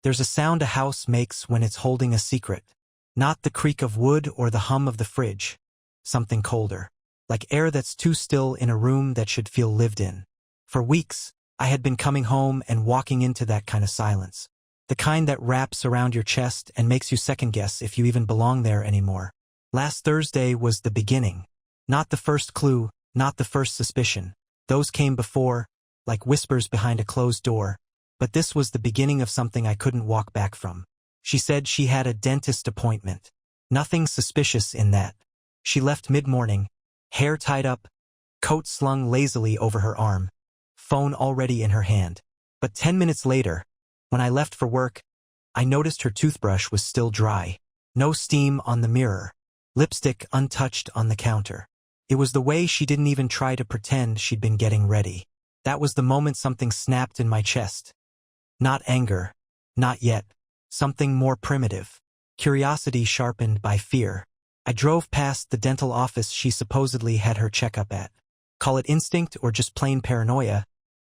There's a sound a house makes when it's holding a secret. Not the creak of wood or the hum of the fridge. Something colder. Like air that's too still in a room that should feel lived in. For weeks, I had been coming home and walking into that kind of silence. The kind that wraps around your chest and makes you second-guess if you even belong there anymore. Last Thursday was the beginning. Not the first clue, not the first suspicion. Those came before, like whispers behind a closed door. But this was the beginning of something I couldn't walk back from. She said she had a dentist appointment. Nothing suspicious in that. She left mid-morning, hair tied up, coat slung lazily over her arm, phone already in her hand. But 10 minutes later, when I left for work, I noticed her toothbrush was still dry. No steam on the mirror. Lipstick untouched on the counter. It was the way she didn't even try to pretend she'd been getting ready. That was the moment something snapped in my chest. Not anger. Not yet. Something more primitive. Curiosity sharpened by fear. I drove past the dental office she supposedly had her checkup at. Call it instinct or just plain paranoia,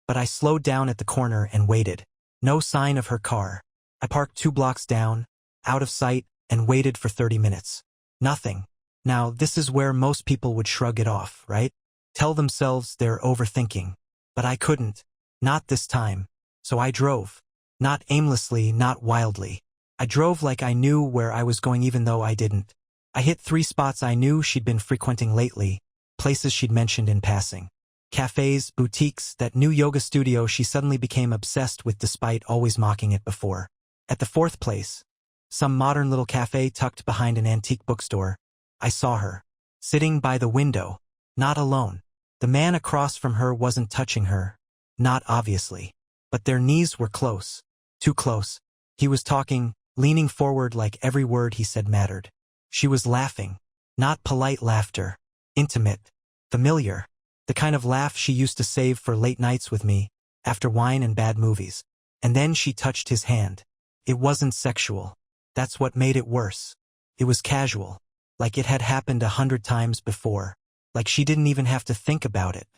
but I slowed down at the corner and waited. No sign of her car. I parked 2 blocks down, out of sight, and waited for 30 minutes. Nothing. Now, this is where most people would shrug it off, right? Tell themselves they're overthinking. But I couldn't. Not this time. So I drove. Not aimlessly, not wildly. I drove like I knew where I was going even though I didn't. I hit 3 spots I knew she'd been frequenting lately, places she'd mentioned in passing. Cafes, boutiques, that new yoga studio she suddenly became obsessed with despite always mocking it before. At the 4th place, some modern little cafe tucked behind an antique bookstore, I saw her, sitting by the window, not alone. The man across from her wasn't touching her, not obviously. But their knees were close. Too close. He was talking, leaning forward like every word he said mattered. She was laughing. Not polite laughter. Intimate. Familiar. The kind of laugh she used to save for late nights with me, after wine and bad movies. And then she touched his hand. It wasn't sexual. That's what made it worse. It was casual. Like it had happened 100 times before. Like she didn't even have to think about it.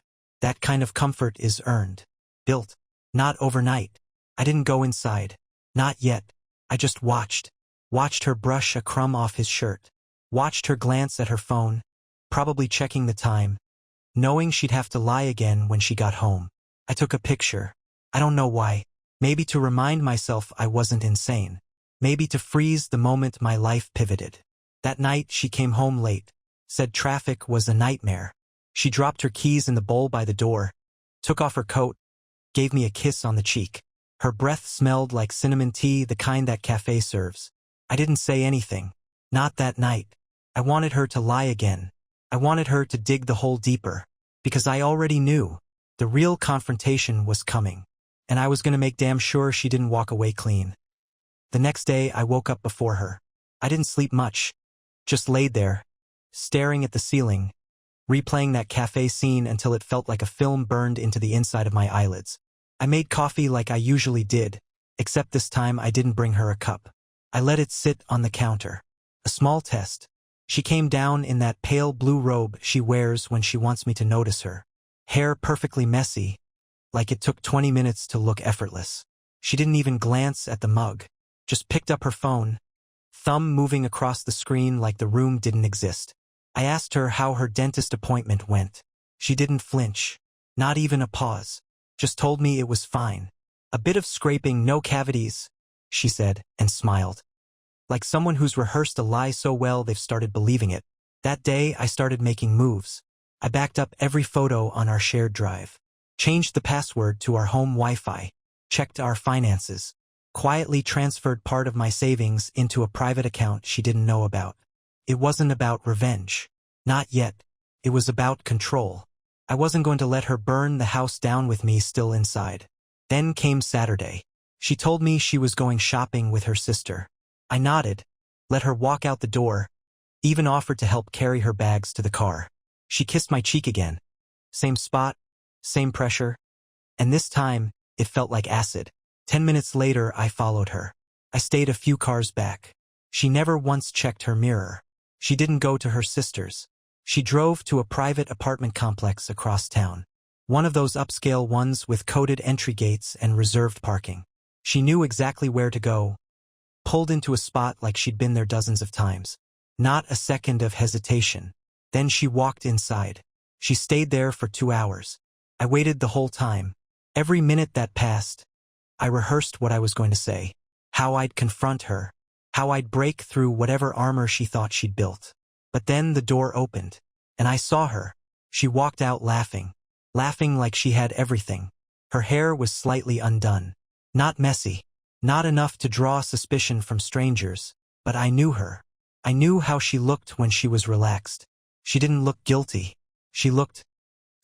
That kind of comfort is earned. Built. Not overnight. I didn't go inside. Not yet. I just watched. Watched her brush a crumb off his shirt. Watched her glance at her phone, probably checking the time, knowing she'd have to lie again when she got home. I took a picture. I don't know why. Maybe to remind myself I wasn't insane. Maybe to freeze the moment my life pivoted. That night she came home late. Said traffic was a nightmare. She dropped her keys in the bowl by the door, took off her coat, gave me a kiss on the cheek. Her breath smelled like cinnamon tea, the kind that cafe serves. I didn't say anything. Not that night. I wanted her to lie again. I wanted her to dig the hole deeper. Because I already knew. The real confrontation was coming. And I was going to make damn sure she didn't walk away clean. The next day I woke up before her. I didn't sleep much. Just laid there, staring at the ceiling, replaying that cafe scene until it felt like a film burned into the inside of my eyelids. I made coffee like I usually did, except this time I didn't bring her a cup. I let it sit on the counter. A small test. She came down in that pale blue robe she wears when she wants me to notice her. Hair perfectly messy, like it took 20 minutes to look effortless. She didn't even glance at the mug. Just picked up her phone, thumb moving across the screen like the room didn't exist. I asked her how her dentist appointment went. She didn't flinch. Not even a pause. Just told me it was fine. A bit of scraping, no cavities, she said, and smiled. Like someone who's rehearsed a lie so well they've started believing it. That day, I started making moves. I backed up every photo on our shared drive. Changed the password to our home Wi-Fi. Checked our finances. Quietly transferred part of my savings into a private account she didn't know about. It wasn't about revenge. Not yet. It was about control. I wasn't going to let her burn the house down with me still inside. Then came Saturday. She told me she was going shopping with her sister. I nodded, let her walk out the door, even offered to help carry her bags to the car. She kissed my cheek again. Same spot, same pressure. And this time, it felt like acid. 10 minutes later, I followed her. I stayed a few cars back. She never once checked her mirror. She didn't go to her sister's. She drove to a private apartment complex across town. One of those upscale ones with coded entry gates and reserved parking. She knew exactly where to go, pulled into a spot like she'd been there dozens of times. Not a second of hesitation. Then she walked inside. She stayed there for 2 hours. I waited the whole time. Every minute that passed, I rehearsed what I was going to say, how I'd confront her, how I'd break through whatever armor she thought she'd built. But then the door opened, and I saw her. She walked out laughing like she had everything. Her hair was slightly undone. Not messy, not enough to draw suspicion from strangers, but I knew her. I knew how she looked when she was relaxed. She didn't look guilty. She looked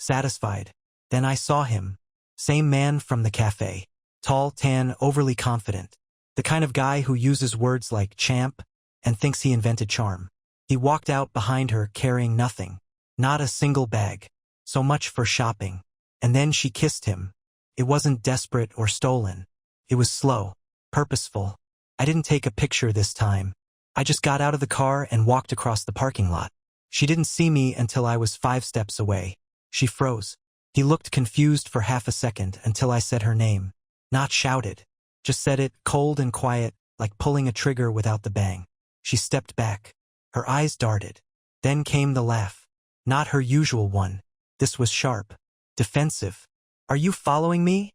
satisfied. Then I saw him. Same man from the cafe. Tall, tan, overly confident. The kind of guy who uses words like champ and thinks he invented charm. He walked out behind her carrying nothing. Not a single bag. So much for shopping. And then she kissed him. It wasn't desperate or stolen. It was slow, purposeful. I didn't take a picture this time. I just got out of the car and walked across the parking lot. She didn't see me until I was 5 steps away. She froze. He looked confused for half a second until I said her name. Not shouted. Just said it, cold and quiet, like pulling a trigger without the bang. She stepped back. Her eyes darted. Then came the laugh. Not her usual one. This was sharp. Defensive. "Are you following me?"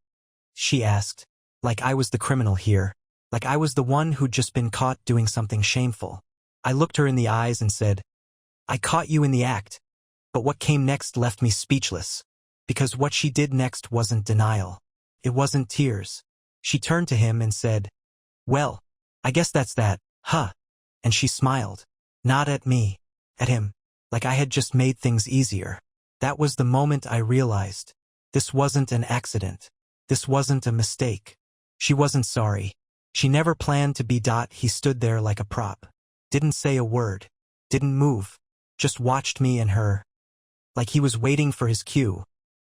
she asked. Like I was the criminal here. Like I was the one who'd just been caught doing something shameful. I looked her in the eyes and said, "I caught you in the act." But what came next left me speechless. Because what she did next wasn't denial. It wasn't tears. She turned to him and said, "Well, I guess that's that, huh?" And she smiled. Not at me. At him. Like I had just made things easier. That was the moment I realized. This wasn't an accident. This wasn't a mistake. She wasn't sorry. She never planned to be. He stood there like a prop. Didn't say a word. Didn't move. Just watched me and her. Like he was waiting for his cue.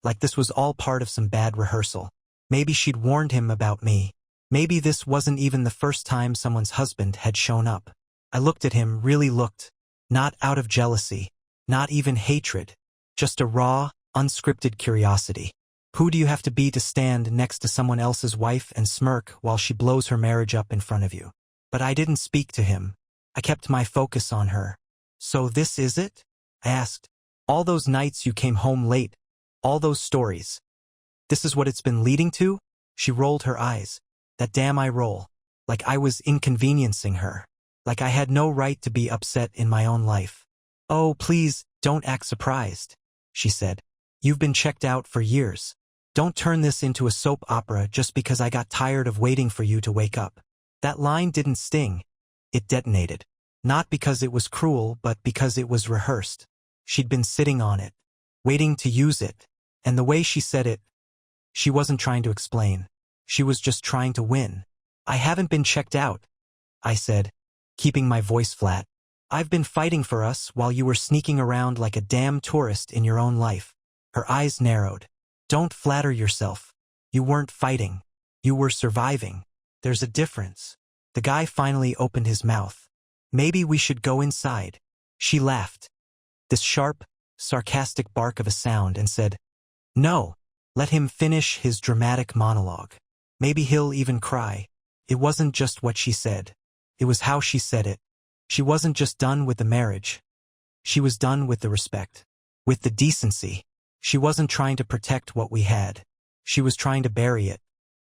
Like this was all part of some bad rehearsal. Maybe she'd warned him about me. Maybe this wasn't even the first time someone's husband had shown up. I looked at him, really looked. Not out of jealousy. Not even hatred. Just a raw, unscripted curiosity. Who do you have to be to stand next to someone else's wife and smirk while she blows her marriage up in front of you? But I didn't speak to him. I kept my focus on her. "So this is it?" I asked. "All those nights you came home late. All those stories. This is what it's been leading to?" She rolled her eyes. That damn eye roll. Like I was inconveniencing her. Like I had no right to be upset in my own life. "Oh, please, don't act surprised," she said. "You've been checked out for years. Don't turn this into a soap opera just because I got tired of waiting for you to wake up." That line didn't sting. It detonated. Not because it was cruel, but because it was rehearsed. She'd been sitting on it, waiting to use it. And the way she said it, she wasn't trying to explain. She was just trying to win. "I haven't been checked out," I said, keeping my voice flat. "I've been fighting for us while you were sneaking around like a damn tourist in your own life." Her eyes narrowed. "Don't flatter yourself. You weren't fighting. You were surviving. There's a difference." The guy finally opened his mouth. "Maybe we should go inside." She laughed. This sharp, sarcastic bark of a sound and said, "No, let him finish his dramatic monologue. Maybe he'll even cry." It wasn't just what she said. It was how she said it. She wasn't just done with the marriage. She was done with the respect. With the decency. She wasn't trying to protect what we had. She was trying to bury it.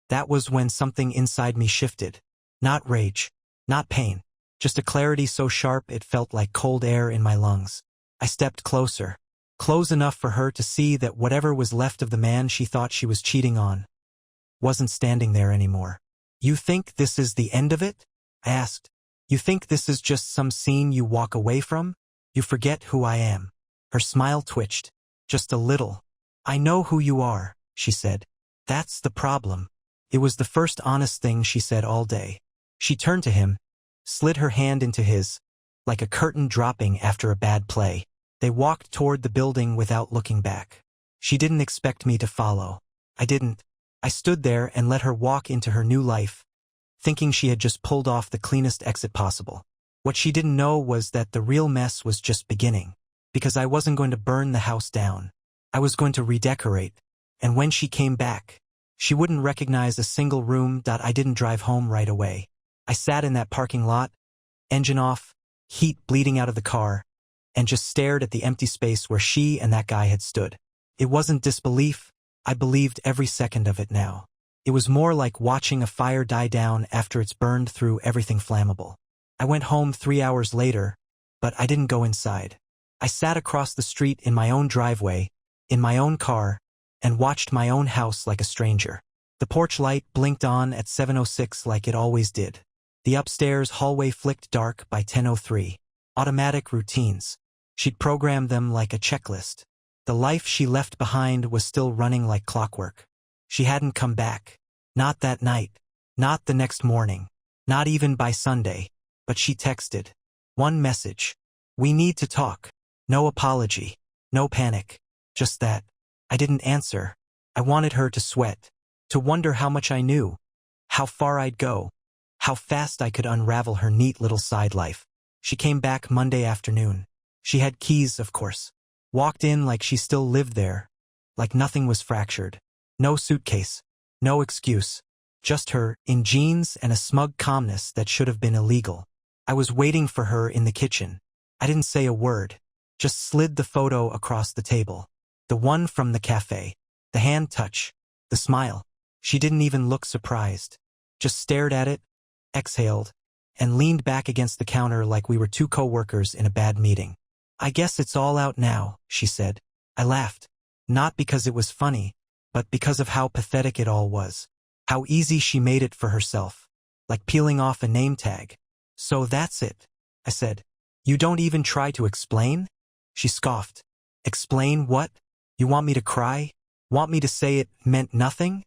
That was when something inside me shifted. Not rage. Not pain. Just a clarity so sharp it felt like cold air in my lungs. I stepped closer. Close enough for her to see that whatever was left of the man she thought she was cheating on wasn't standing there anymore. "You think this is the end of it?" I asked. "You think this is just some scene you walk away from? You forget who I am." Her smile twitched. Just a little. "I know who you are," she said. "That's the problem." It was the first honest thing she said all day. She turned to him, slid her hand into his, like a curtain dropping after a bad play. They walked toward the building without looking back. She didn't expect me to follow. I didn't. I stood there and let her walk into her new life, thinking she had just pulled off the cleanest exit possible. What she didn't know was that the real mess was just beginning. Because I wasn't going to burn the house down. I was going to redecorate. And when she came back, She wouldn't recognize a single room. I didn't drive home right away. I sat in that parking lot, engine off, heat bleeding out of the car, and just stared at the empty space where she and that guy had stood. It wasn't disbelief. I believed every second of it now. It was more like watching a fire die down after it's burned through everything flammable. I went home 3 hours later, but I didn't go inside. I sat across the street in my own driveway, in my own car, and watched my own house like a stranger. The porch light blinked on at 7:06 like it always did. The upstairs hallway flicked dark by 10:03. Automatic routines. She'd programmed them like a checklist. The life she left behind was still running like clockwork. She hadn't come back. Not that night. Not the next morning. Not even by Sunday. But she texted. One message. We need to talk. No apology. No panic. Just that. I didn't answer. I wanted her to sweat. To wonder how much I knew. How far I'd go. How fast I could unravel her neat little side life. She came back Monday afternoon. She had keys, of course. Walked in like she still lived there. Like nothing was fractured. No suitcase. No excuse. Just her, in jeans and a smug calmness that should have been illegal. I was waiting for her in the kitchen. I didn't say a word. Just slid the photo across the table. The one from the cafe. The hand touch. The smile. She didn't even look surprised. Just stared at it, exhaled, and leaned back against the counter like we were two co-workers in a bad meeting. I guess it's all out now, she said. I laughed. Not because it was funny, but because of how pathetic it all was. How easy she made it for herself. Like peeling off a name tag. So that's it, I said. You don't even try to explain? She scoffed. Explain what? You want me to cry? Want me to say it meant nothing?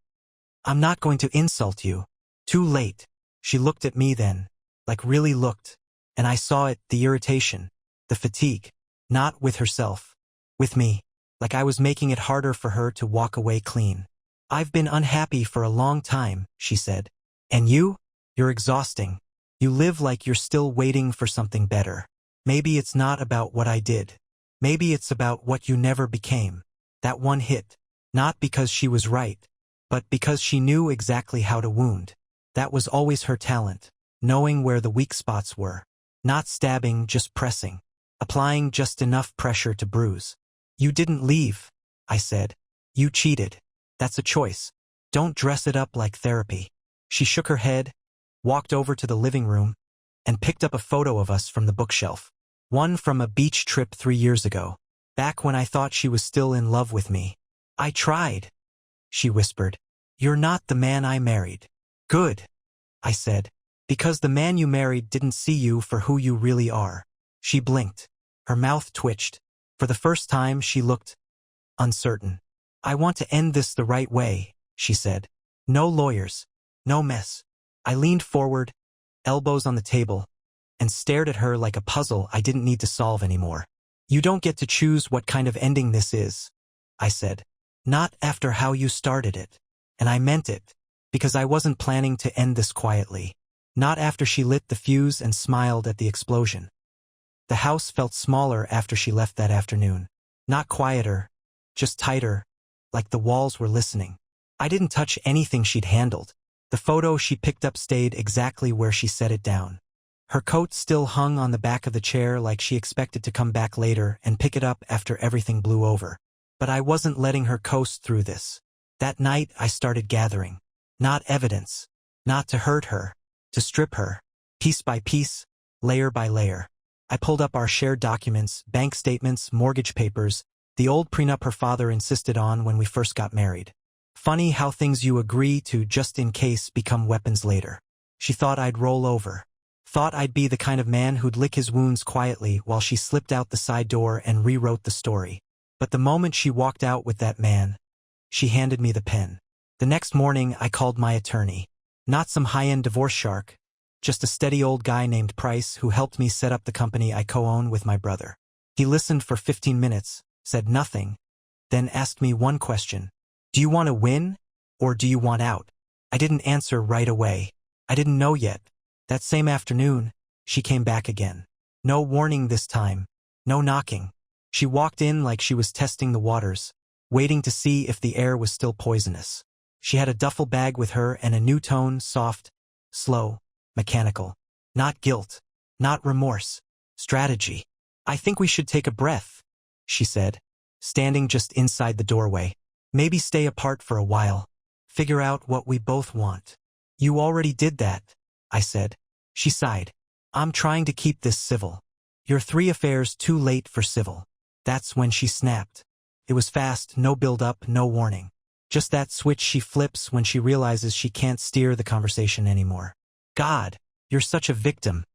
I'm not going to insult you. Too late. She looked at me then. Like really looked. And I saw it, the irritation. The fatigue. Not with herself. With me. Like I was making it harder for her to walk away clean. I've been unhappy for a long time, she said. And you? You're exhausting. You live like you're still waiting for something better. Maybe it's not about what I did. Maybe it's about what you never became. That one hit. Not because she was right, but because she knew exactly how to wound. That was always her talent. Knowing where the weak spots were. Not stabbing, just pressing. Applying just enough pressure to bruise. You didn't leave, I said. You cheated. That's a choice. Don't dress it up like therapy. She shook her head, walked over to the living room, and picked up a photo of us from the bookshelf. One from a beach trip 3 years ago. Back when I thought she was still in love with me. I tried, she whispered. You're not the man I married. Good, I said. Because the man you married didn't see you for who you really are. She blinked. Her mouth twitched. For the first time she looked uncertain. I want to end this the right way, she said. No lawyers. No mess. I leaned forward, elbows on the table, and stared at her like a puzzle I didn't need to solve anymore. You don't get to choose what kind of ending this is, I said. Not after how you started it. And I meant it, because I wasn't planning to end this quietly. Not after she lit the fuse and smiled at the explosion. The house felt smaller after she left that afternoon. Not quieter, just tighter, like the walls were listening. I didn't touch anything she'd handled. The photo she picked up stayed exactly where she set it down. Her coat still hung on the back of the chair like she expected to come back later and pick it up after everything blew over. But I wasn't letting her coast through this. That night I started gathering. Not evidence. Not to hurt her. To strip her. Piece by piece. Layer by layer. I pulled up our shared documents, bank statements, mortgage papers, the old prenup her father insisted on when we first got married. Funny how things you agree to just in case become weapons later. She thought I'd roll over. Thought I'd be the kind of man who'd lick his wounds quietly while she slipped out the side door and rewrote the story. But the moment she walked out with that man, she handed me the pen. The next morning I called my attorney. Not some high-end divorce shark, just a steady old guy named Price who helped me set up the company I co-own with my brother. He listened for 15 minutes, said nothing, then asked me one question. Do you want to win, or do you want out? I didn't answer right away. I didn't know yet. That same afternoon, she came back again. No warning this time. No knocking. She walked in like she was testing the waters, waiting to see if the air was still poisonous. She had a duffel bag with her and a new tone, soft, slow, mechanical. Not guilt, not remorse, strategy. "I think we should take a breath," she said, standing just inside the doorway. "Maybe stay apart for a while. Figure out what we both want." "You already did that," I said. She sighed. "I'm trying to keep this civil." "You're 3 affairs too late for civil." That's when she snapped. It was fast, no build-up, no warning. Just that switch she flips when she realizes she can't steer the conversation anymore. "God, you're such a victim,"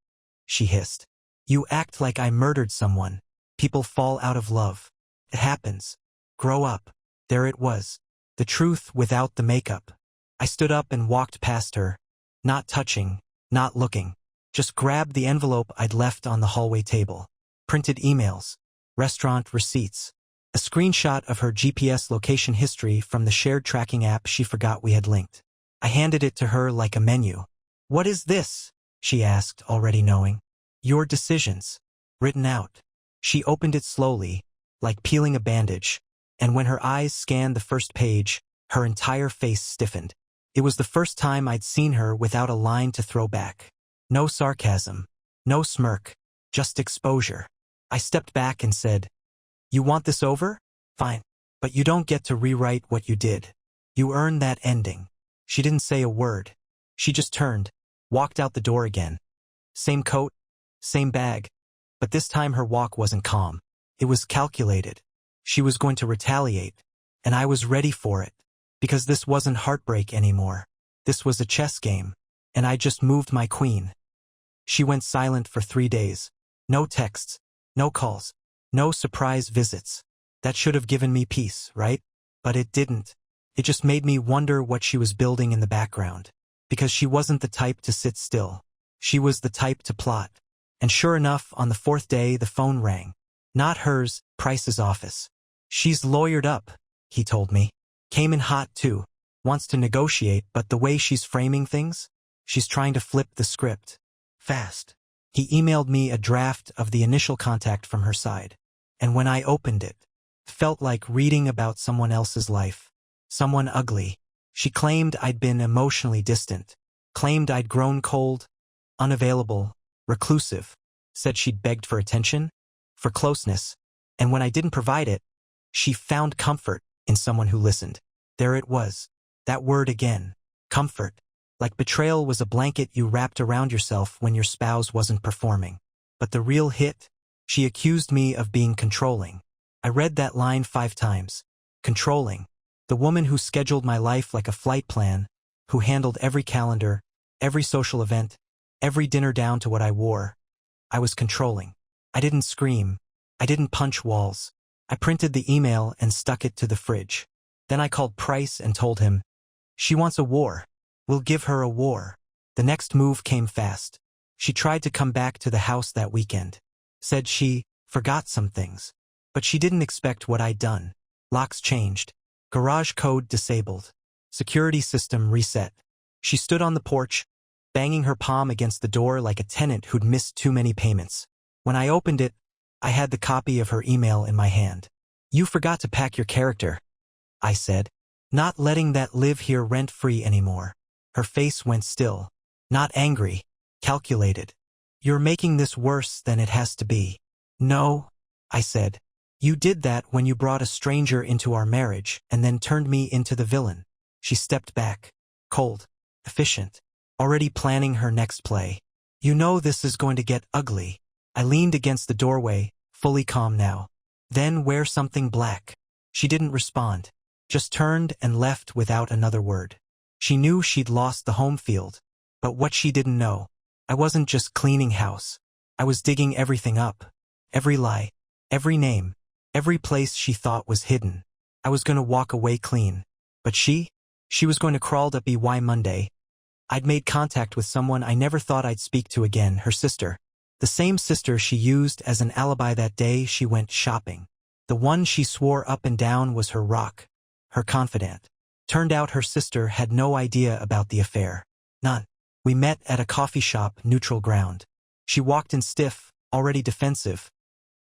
she hissed. "You act like I murdered someone. People fall out of love. It happens. Grow up." There it was. The truth without the makeup. I stood up and walked past her. Not touching, not looking. Just grabbed the envelope I'd left on the hallway table. Printed emails. Restaurant receipts. A screenshot of her GPS location history from the shared tracking app she forgot we had linked. I handed it to her like a menu. "What is this?" she asked, already knowing. "Your decisions. Written out." She opened it slowly, like peeling a bandage, and when her eyes scanned the first page, her entire face stiffened. It was the first time I'd seen her without a line to throw back. No sarcasm, no smirk, just exposure. I stepped back and said, "You want this over? Fine. But you don't get to rewrite what you did. You earn that ending." She didn't say a word. She just turned, walked out the door again. Same coat, same bag. But this time her walk wasn't calm. It was calculated. She was going to retaliate, and I was ready for it. Because this wasn't heartbreak anymore. This was a chess game, and I just moved my queen. She went silent for 3 days. No texts, no calls, no surprise visits. That should have given me peace, right? But it didn't. It just made me wonder what she was building in the background. Because she wasn't the type to sit still. She was the type to plot. And sure enough, on the 4th day, the phone rang. Not hers, Price's office. "She's lawyered up," he told me. Came in hot too. Wants to negotiate, but the way she's framing things, she's trying to flip the script. Fast. He emailed me a draft of the initial contact from her side. And when I opened it, felt like reading about someone else's life. Someone ugly. She claimed I'd been emotionally distant. Claimed I'd grown cold, unavailable, reclusive. Said she'd begged for attention, for closeness. And when I didn't provide it, she found comfort in someone who listened. There it was. That word again. Comfort. Like betrayal was a blanket you wrapped around yourself when your spouse wasn't performing. But the real hit? She accused me of being controlling. I read that line 5 times. Controlling. The woman who scheduled my life like a flight plan, who handled every calendar, every social event, every dinner down to what I wore. I was controlling. I didn't scream. I didn't punch walls. I printed the email and stuck it to the fridge. Then I called Price and told him, "She wants a war. We'll give her a war." The next move came fast. She tried to come back to the house that weekend. Said she forgot some things. But she didn't expect what I'd done. Locks changed. Garage code disabled. Security system reset. She stood on the porch, banging her palm against the door like a tenant who'd missed too many payments. When I opened it, I had the copy of her email in my hand. "You forgot to pack your character," I said. "Not letting that live here rent-free anymore." Her face went still. Not angry. Calculated. "You're making this worse than it has to be." "No," I said. "You did that when you brought a stranger into our marriage and then turned me into the villain." She stepped back. Cold. Efficient. Already planning her next play. "You know this is going to get ugly." I leaned against the doorway, fully calm now. "Then wear something black." She didn't respond. Just turned and left without another word. She knew she'd lost the home field. But what she didn't know, I wasn't just cleaning house. I was digging everything up. Every lie. Every name. Every place she thought was hidden. I was going to walk away clean. But she was going to crawl to BY Monday. I'd made contact with someone I never thought I'd speak to again, her sister. The same sister she used as an alibi that day she went shopping. The one she swore up and down was her rock, her confidant. Turned out her sister had no idea about the affair. None. We met at a coffee shop, neutral ground. She walked in stiff, already defensive,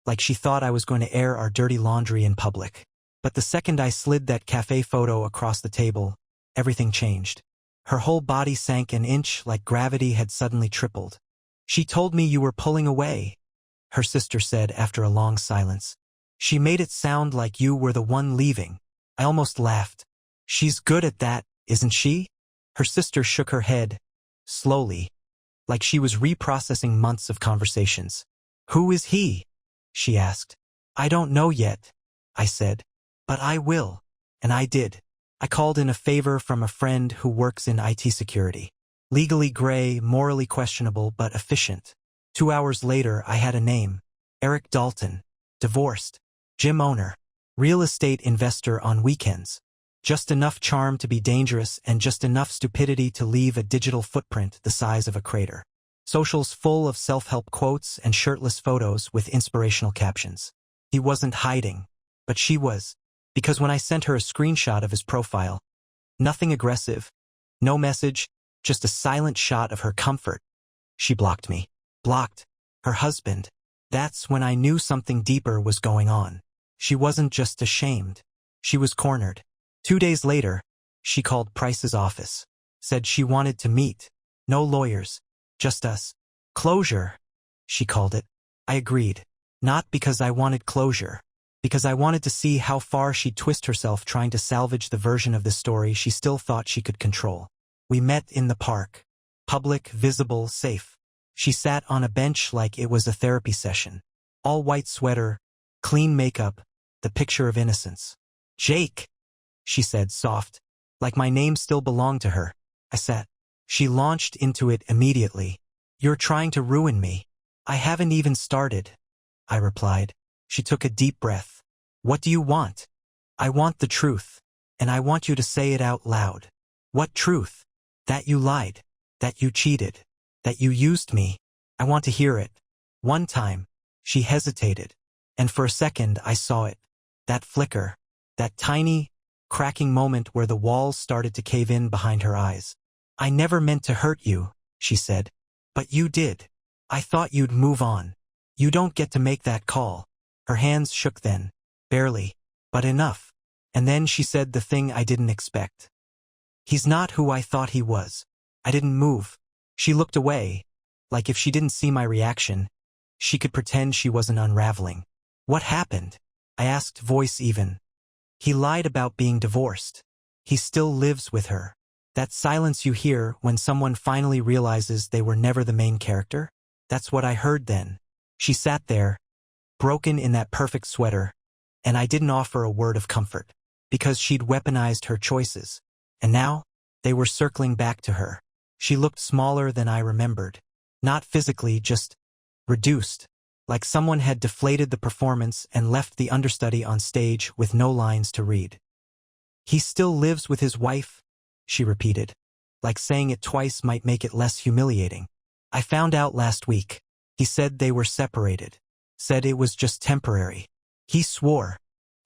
like she thought I was going to air our dirty laundry in public. But the second I slid that cafe photo across the table, everything changed. Her whole body sank an inch like gravity had suddenly tripled. "She told me you were pulling away," her sister said after a long silence. "She made it sound like you were the one leaving." I almost laughed. "She's good at that, isn't she?" Her sister shook her head, slowly, like she was reprocessing months of conversations. "Who is he?" she asked. "I don't know yet," I said. "But I will." And I did. I called in a favor from a friend who works in IT security. Legally gray, morally questionable, but efficient. 2 hours later, I had a name. Eric Dalton. Divorced. Gym owner. Real estate investor on weekends. Just enough charm to be dangerous and just enough stupidity to leave a digital footprint the size of a crater. Socials full of self-help quotes and shirtless photos with inspirational captions. He wasn't hiding, but she was. Because when I sent her a screenshot of his profile, nothing aggressive, no message, just a silent shot of her comfort, she blocked me. Blocked her husband. That's when I knew something deeper was going on. She wasn't just ashamed. She was cornered. 2 days later, she called Price's office. Said she wanted to meet. No lawyers. Just us. Closure, she called it. I agreed. Not because I wanted closure. Because I wanted to see how far she'd twist herself trying to salvage the version of the story she still thought she could control. We met in the park. Public, visible, safe. She sat on a bench like it was a therapy session. All white sweater, clean makeup, the picture of innocence. "Jake," she said, soft, like my name still belonged to her. I sat. She launched into it immediately. "You're trying to ruin me." "I haven't even started," I replied. She took a deep breath. "What do you want?" "I want the truth. And I want you to say it out loud." "What truth?" "That you lied. That you cheated. That you used me. I want to hear it." One time, she hesitated. And for a second I saw it. That flicker. That tiny, cracking moment where the walls started to cave in behind her eyes. "I never meant to hurt you," she said. "But you did. I thought you'd move on. You don't get to make that call." Her hands shook then. Barely. But enough. And then she said the thing I didn't expect. "He's not who I thought he was." I didn't move. She looked away. Like if she didn't see my reaction, she could pretend she wasn't unraveling. "What happened?" I asked, voice even. "He lied about being divorced. He still lives with her." That silence you hear when someone finally realizes they were never the main character? That's what I heard then. She sat there, broken in that perfect sweater, and I didn't offer a word of comfort, because she'd weaponized her choices. And now, they were circling back to her. She looked smaller than I remembered. Not physically, just reduced. Like someone had deflated the performance and left the understudy on stage with no lines to read. "He still lives with his wife," she repeated. Like saying it twice might make it less humiliating. "I found out last week. He said they were separated. Said it was just temporary. He swore."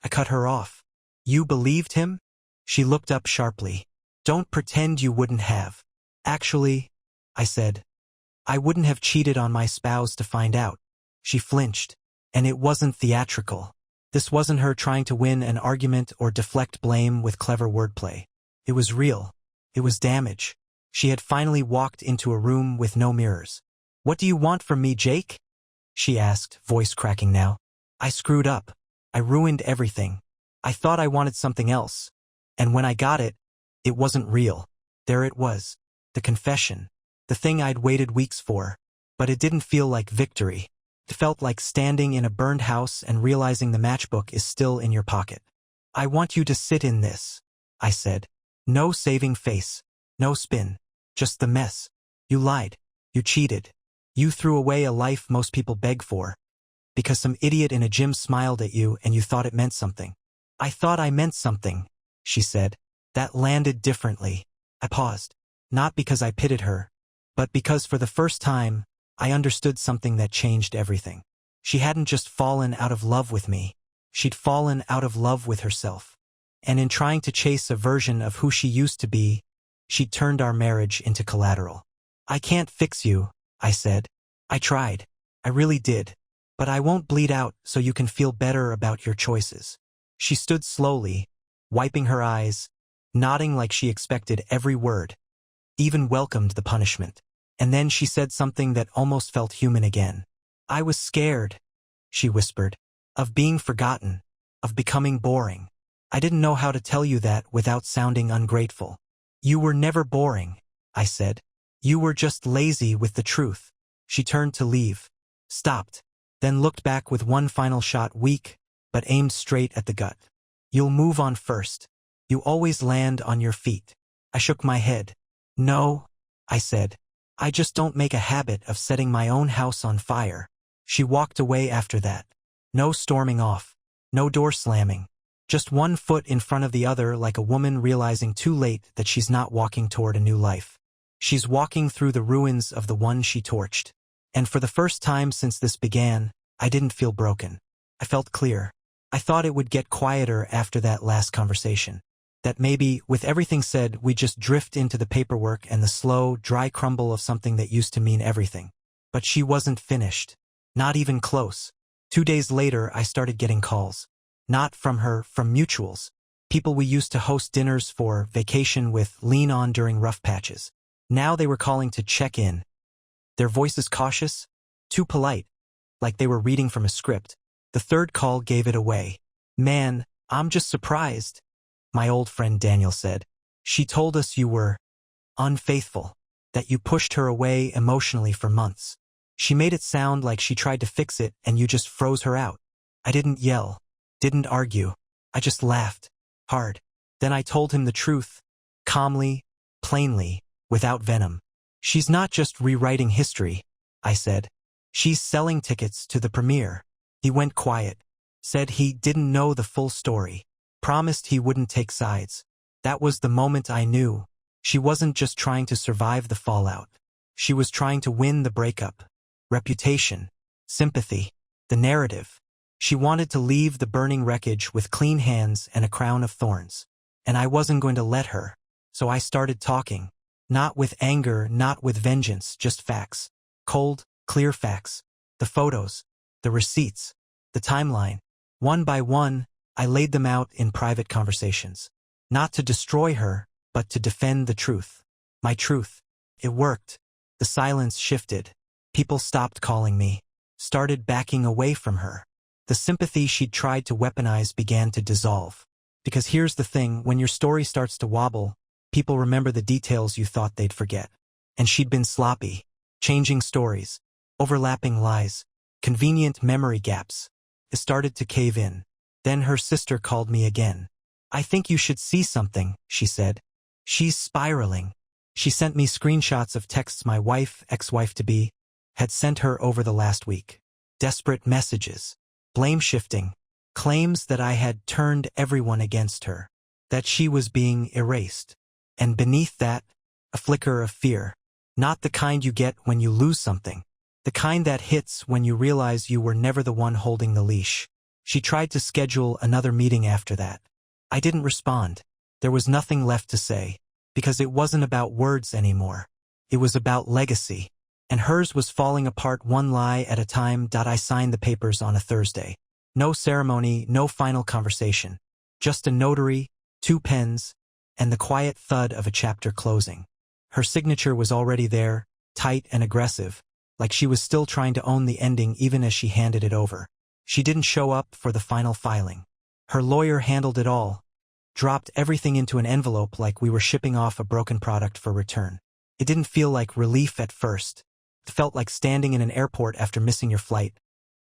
I cut her off. "You believed him?" She looked up sharply. "Don't pretend you wouldn't have." "Actually," I said, "I wouldn't have cheated on my spouse to find out." She flinched. And it wasn't theatrical. This wasn't her trying to win an argument or deflect blame with clever wordplay. It was real. It was damage. She had finally walked into a room with no mirrors. "What do you want from me, Jake?" she asked, voice cracking now. "I screwed up. I ruined everything. I thought I wanted something else. And when I got it, it wasn't real." There it was. The confession. The thing I'd waited weeks for. But it didn't feel like victory. It felt like standing in a burned house and realizing the matchbook is still in your pocket. "I want you to sit in this," I said. No saving face. No spin. Just the mess. You lied. You cheated. You threw away a life most people beg for. Because some idiot in a gym smiled at you and you thought it meant something. "I thought I meant something," she said. That landed differently. I paused. Not because I pitied her, but because for the first time, I understood something that changed everything. She hadn't just fallen out of love with me. She'd fallen out of love with herself. And in trying to chase a version of who she used to be, she'd turned our marriage into collateral. "I can't fix you," I said. "I tried. I really did. But I won't bleed out so you can feel better about your choices." She stood slowly, wiping her eyes, nodding like she expected every word, even welcomed the punishment. And then she said something that almost felt human again. "I was scared," she whispered, "of being forgotten, of becoming boring. I didn't know how to tell you that without sounding ungrateful." "You were never boring," I said. "You were just lazy with the truth." She turned to leave, stopped, then looked back with one final shot, weak, but aimed straight at the gut. "You'll move on first. You always land on your feet." I shook my head. "No," I said. "I just don't make a habit of setting my own house on fire." She walked away after that. No storming off. No door slamming. Just one foot in front of the other, like a woman realizing too late that she's not walking toward a new life. She's walking through the ruins of the one she torched. And for the first time since this began, I didn't feel broken. I felt clear. I thought it would get quieter after that last conversation. That maybe, with everything said, we'd just drift into the paperwork and the slow, dry crumble of something that used to mean everything. But she wasn't finished. Not even close. 2 days later, I started getting calls. Not from her, from mutuals. People we used to host dinners for, vacation with, lean on during rough patches. Now they were calling to check in. Their voices cautious, too polite, like they were reading from a script. The third call gave it away. "Man, I'm just surprised," my old friend Daniel said. "She told us you were unfaithful, that you pushed her away emotionally for months. She made it sound like she tried to fix it and you just froze her out." I didn't yell, didn't argue. I just laughed. Hard. Then I told him the truth. Calmly, plainly, without venom. "She's not just rewriting history," I said. "She's selling tickets to the premiere." He went quiet. Said he didn't know the full story. Promised he wouldn't take sides. That was the moment I knew. She wasn't just trying to survive the fallout. She was trying to win the breakup. Reputation. Sympathy. The narrative. She wanted to leave the burning wreckage with clean hands and a crown of thorns. And I wasn't going to let her. So I started talking. Not with anger, not with vengeance, just facts. Cold, clear facts. The photos. The receipts. The timeline. One by one, I laid them out in private conversations. Not to destroy her, but to defend the truth. My truth. It worked. The silence shifted. People stopped calling me. Started backing away from her. The sympathy she'd tried to weaponize began to dissolve. Because here's the thing, when your story starts to wobble, people remember the details you thought they'd forget. And she'd been sloppy. Changing stories. Overlapping lies. Convenient memory gaps. It started to cave in. Then her sister called me again. "I think you should see something," she said. "She's spiraling." She sent me screenshots of texts my wife, ex-wife-to-be, had sent her over the last week. Desperate messages. Blame shifting. Claims that I had turned everyone against her. That she was being erased. And beneath that, a flicker of fear. Not the kind you get when you lose something. The kind that hits when you realize you were never the one holding the leash. She tried to schedule another meeting after that. I didn't respond. There was nothing left to say. Because it wasn't about words anymore. It was about legacy. And hers was falling apart one lie at a time. I signed the papers on a Thursday. No ceremony, no final conversation. Just a notary, 2 pens, and the quiet thud of a chapter closing. Her signature was already there, tight and aggressive, like she was still trying to own the ending even as she handed it over. She didn't show up for the final filing. Her lawyer handled it all. Dropped everything into an envelope like we were shipping off a broken product for return. It didn't feel like relief at first. It felt like standing in an airport after missing your flight.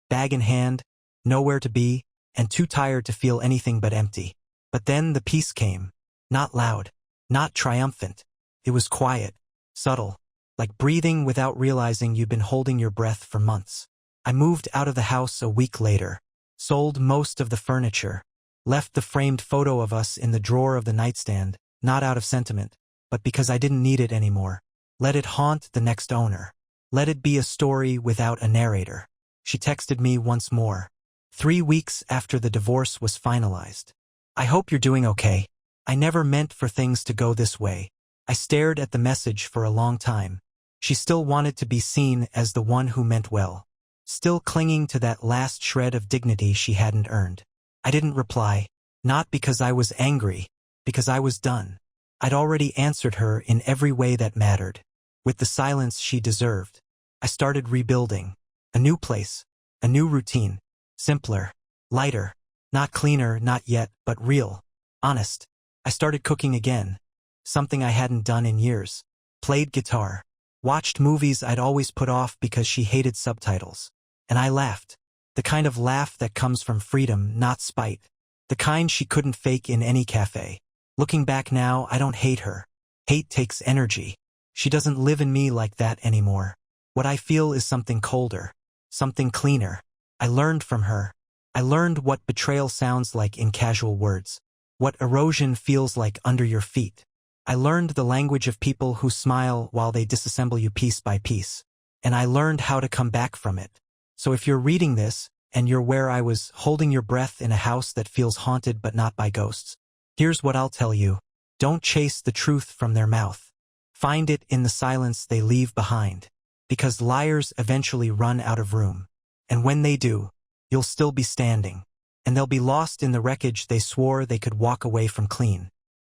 Bag in hand, nowhere to be, and too tired to feel anything but empty. But then the peace came. Not loud. Not triumphant. It was quiet. Subtle. Like breathing without realizing you'd been holding your breath for months. I moved out of the house a week later. Sold most of the furniture. Left the framed photo of us in the drawer of the nightstand, not out of sentiment, but because I didn't need it anymore. Let it haunt the next owner. Let it be a story without a narrator. She texted me once more. 3 weeks after the divorce was finalized. "I hope you're doing okay. I never meant for things to go this way." I stared at the message for a long time. She still wanted to be seen as the one who meant well. Still clinging to that last shred of dignity she hadn't earned. I didn't reply. Not because I was angry, Because I was done. I'd already answered her in every way that mattered. With the silence she deserved. I started rebuilding. A new place. A new routine. Simpler. Lighter. Not cleaner, not yet, but real. Honest. I started cooking again. Something I hadn't done in years. Played guitar. Watched movies I'd always put off because she hated subtitles. And I laughed. The kind of laugh that comes from freedom, not spite. The kind she couldn't fake in any cafe. Looking back now, I don't hate her. Hate takes energy. She doesn't live in me like that anymore. What I feel is something colder. Something cleaner. I learned from her. I learned what betrayal sounds like in casual words. What erosion feels like under your feet. I learned the language of people who smile while they disassemble you piece by piece. And I learned how to come back from it. So if you're reading this, and you're where I was, holding your breath in a house that feels haunted but not by ghosts, here's what I'll tell you. Don't chase the truth from their mouth. Find it in the silence they leave behind. Because liars eventually run out of room. And when they do, you'll still be standing. And they'll be lost in the wreckage they swore they could walk away from clean.